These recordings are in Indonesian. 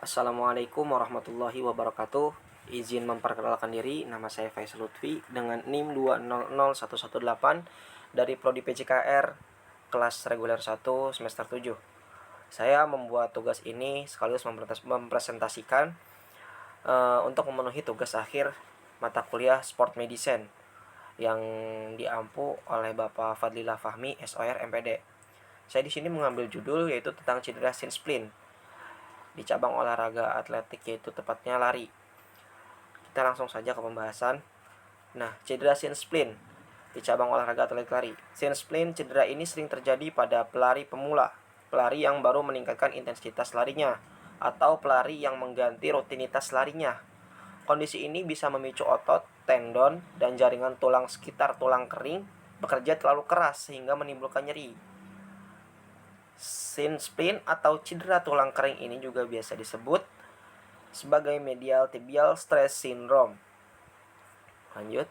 Assalamualaikum warahmatullahi wabarakatuh. Izin memperkenalkan diri, nama saya Faisal Lutfi dengan NIM 2000118 dari Prodi PJKR kelas reguler 1 semester 7. Saya membuat tugas ini sekaligus mempresentasikan untuk memenuhi tugas akhir mata kuliah Sport Medicine yang diampu oleh Bapak Fadlillah Fahmi, SOR MPD. Saya di sini mengambil judul yaitu tentang cedera shin splint di cabang olahraga atletik, yaitu tepatnya lari. Kita langsung saja ke pembahasan. Nah, cedera shin splint di cabang olahraga atletik lari. Shin splint cedera ini sering terjadi pada pelari pemula, pelari yang baru meningkatkan intensitas larinya, atau pelari yang mengganti rutinitas larinya. Kondisi ini bisa memicu otot, tendon, dan jaringan tulang sekitar tulang kering bekerja terlalu keras sehingga menimbulkan nyeri. Shin splint atau cedera tulang kering ini juga biasa disebut sebagai medial tibial stress syndrome. Lanjut.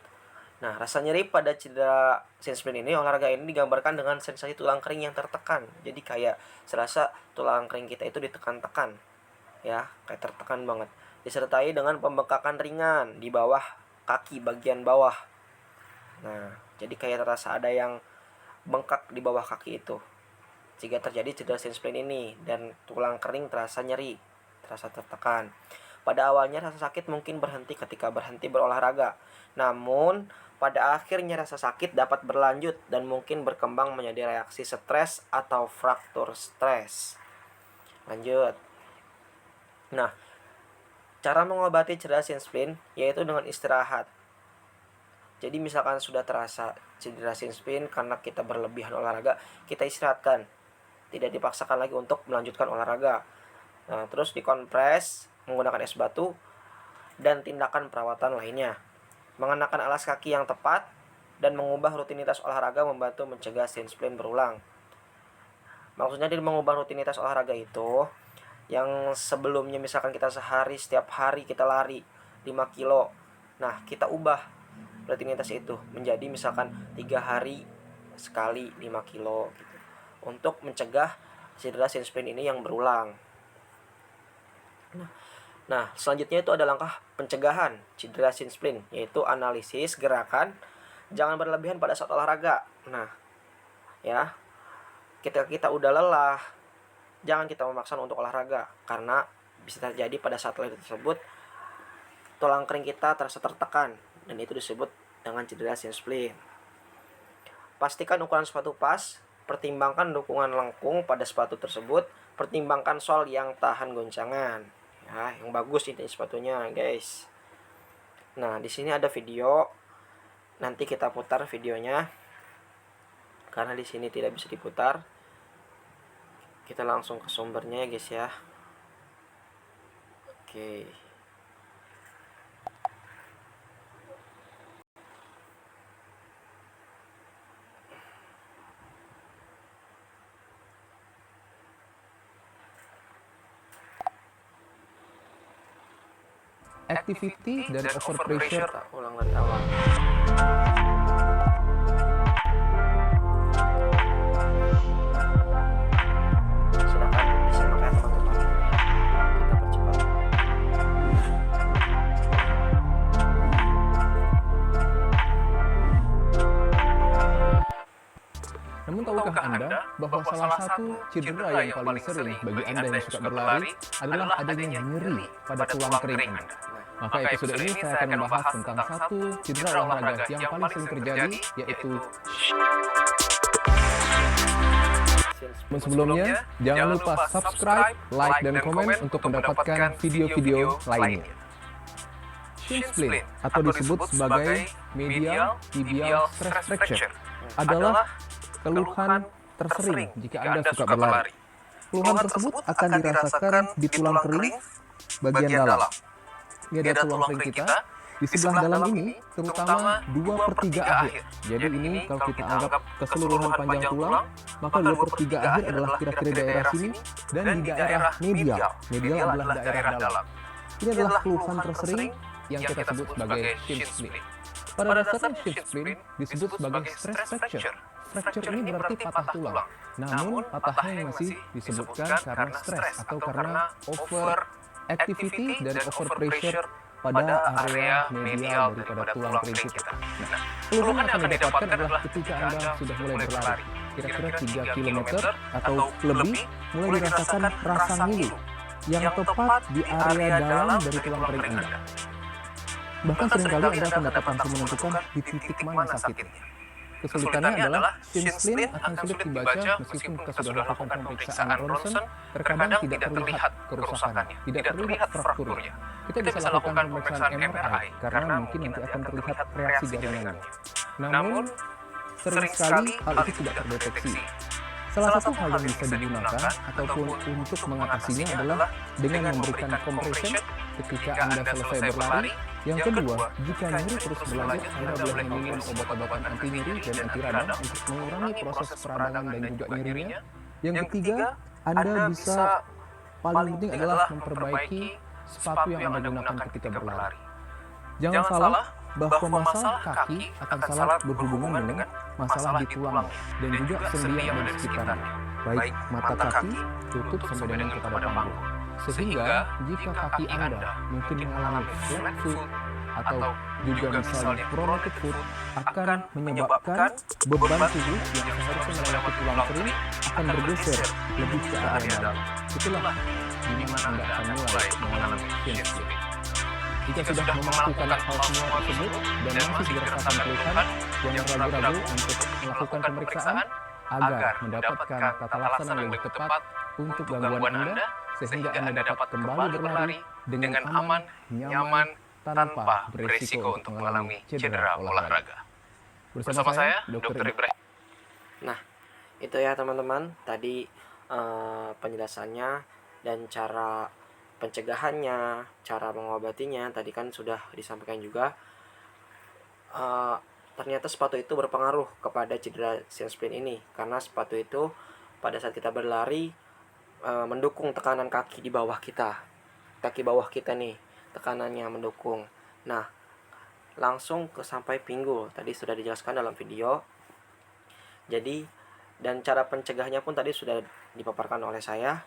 Nah, rasa nyeri pada cedera shin splint ini, olahraga ini digambarkan dengan sensasi tulang kering yang tertekan. Jadi kayak serasa tulang kering kita itu ditekan-tekan. Ya, kayak tertekan banget. Disertai dengan pembengkakan ringan di bawah kaki bagian bawah. Nah, jadi kayak terasa ada yang bengkak di bawah kaki itu. Jika terjadi cedera shin splint ini dan tulang kering terasa nyeri, terasa tertekan. Pada awalnya rasa sakit mungkin berhenti ketika berhenti berolahraga. Namun, pada akhirnya rasa sakit dapat berlanjut dan mungkin berkembang menjadi reaksi stres atau fraktur stres. Lanjut. Nah, cara mengobati cedera shin splint yaitu dengan istirahat. Jadi misalkan sudah terasa cedera shin splint karena kita berlebihan olahraga, kita istirahatkan. Tidak dipaksakan lagi untuk melanjutkan olahraga. Nah, terus dikompres menggunakan es batu dan tindakan perawatan lainnya. Mengenakan alas kaki yang tepat dan mengubah rutinitas olahraga membantu mencegah shin splint berulang. Maksudnya di mengubah rutinitas olahraga itu, yang sebelumnya misalkan kita setiap hari kita lari 5 kilo. Nah, kita ubah rutinitas itu menjadi misalkan 3 hari sekali 5 kilo gitu, untuk mencegah cedera shin splint ini yang berulang. Nah, selanjutnya itu ada langkah pencegahan cedera shin splint, yaitu analisis gerakan, jangan berlebihan pada saat olahraga. Nah, ya, kita udah lelah, jangan kita memaksa untuk olahraga, karena bisa terjadi pada saat lari tersebut tulang kering kita terasa tertekan, dan itu disebut dengan cedera shin splint. Pastikan ukuran sepatu pas. Pertimbangkan dukungan lengkung pada sepatu tersebut. Pertimbangkan sol yang tahan goncangan. Ya, yang bagus ini sepatunya, guys. Nah, di sini ada video. Nanti kita putar videonya. Karena di sini tidak bisa diputar. Kita langsung ke sumbernya ya, guys ya. Oke. Activity dan overpressure. Ulang dari awal. Silakan disimak ya teman-teman. Kita percepat. Namun tahukah Anda bahwa salah satu cedera yang paling sering bagi Anda yang suka berlari adalah adanya nyeri pada tulang kering Anda? Maka episode ini saya akan membahas tentang satu cedera olahraga yang paling sering terjadi, yaitu sebelumnya, jangan lupa subscribe, like, dan komen untuk mendapatkan video-video lainnya. Shin splint atau disebut sebagai medial tibial stress fracture adalah keluhan tersering jika Anda suka berlari. Keluhan tersebut akan dirasakan di tulang kering bagian dalam. Ini adalah tulang kering kita. Di sebelah dalam ini terutama 2/3 akhir. Jadi ini kalau kita anggap keseluruhan panjang tulang, maka 2/3 akhir adalah kira-kira daerah sini, dan di daerah medial. Medial adalah daerah dalam. Ini adalah keluhan tersering yang kita sebut sebagai shin splint. Pada dasarnya shin splint disebut sebagai stress fracture. Fracture ini berarti patah tulang. Namun patahnya masih disebutkan karena stres atau karena over activity dan overpressure pada area medial daripada tulang kering kita. Nah, keluhan yang akan didapatkan adalah ketika Anda sudah mulai berlari, kira-kira 3 km atau lebih, mulai dirasakan rasa ngilu yang tepat di area dalam dari tulang kering Anda. Bahkan seringkali Anda akan dapat langsung menentukan di titik mana sakitnya. Kesulitannya adalah shin splint akan sulit dibaca meskipun kita sudah lakukan pemeriksaan ronsen, terkadang tidak terlihat kerusakannya, tidak terlihat frakturnya. Kita bisa lakukan pemeriksaan MRI karena mungkin nanti akan terlihat reaksi jaringannya. Namun, sering sekali hal itu tidak terdeteksi. Salah satu hal yang bisa digunakan ataupun untuk mengatasinya adalah dengan memberikan compression ketika Anda selesai berlari. Yang kedua, jika nyeri terus berlanjut, Anda boleh meminum obat-obatan anti nyeri dan anti radang untuk mengurangi proses peradangan dan juga nyerinya. Yang ketiga, Anda bisa paling penting adalah memperbaiki sepatu yang Anda gunakan ketika berlari. Jangan salah bahwa masalah kaki akan sangat berhubungan dengan masalah di tulang dan juga sendi yang ada di sekitarnya, baik mata kaki, tutup sampai dengan kepada panggul. Sehingga jika kaki Anda mungkin mengalami flat foot atau juga misalnya pronated foot, akan menyebabkan beban tubuh yang seharusnya melewati tulang kering akan bergeser lebih ke area dalam. Itulah di mana Anda akan mulai mengalami shin splint. Jika sudah melakukan hal semua tersebut dan masih dirasakan keluhan, jangan ragu-ragu untuk melakukan pemeriksaan agar mendapatkan tata laksana yang lebih tepat untuk gangguan Anda, sehingga Anda dapat kembali berlari dengan aman, nyaman, tanpa berisiko untuk mengalami cedera olahraga. Bersama saya, Dr. Ibrahim. Nah, itu ya teman-teman, tadi penjelasannya dan cara pencegahannya, cara mengobatinya tadi kan sudah disampaikan juga. Ternyata sepatu itu berpengaruh kepada cedera shin splint ini, karena sepatu itu pada saat kita berlari mendukung tekanan kaki di bawah kita, kaki bawah kita nih tekanannya mendukung. Nah, langsung ke sampai pinggul tadi sudah dijelaskan dalam video. Jadi dan cara pencegahnya pun tadi sudah dipaparkan oleh saya.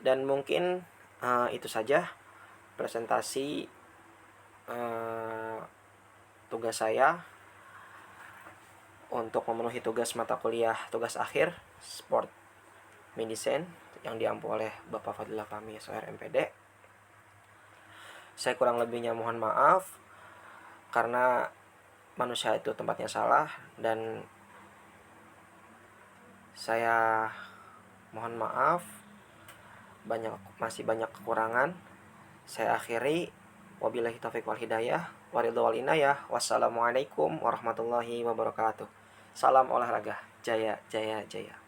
Dan mungkin itu saja presentasi tugas saya untuk memenuhi tugas mata kuliah tugas akhir Sport Medicine yang diampu oleh Bapak Fadillah Fahmi SOR MPD. Saya kurang lebihnya mohon maaf, karena manusia itu tempatnya salah dan saya mohon maaf, masih banyak kekurangan. Saya akhiri, wabillahi taufiq wal hidayah, waridho wal inayah. Wassalamualaikum warahmatullahi wabarakatuh. Salam olahraga, jaya jaya jaya.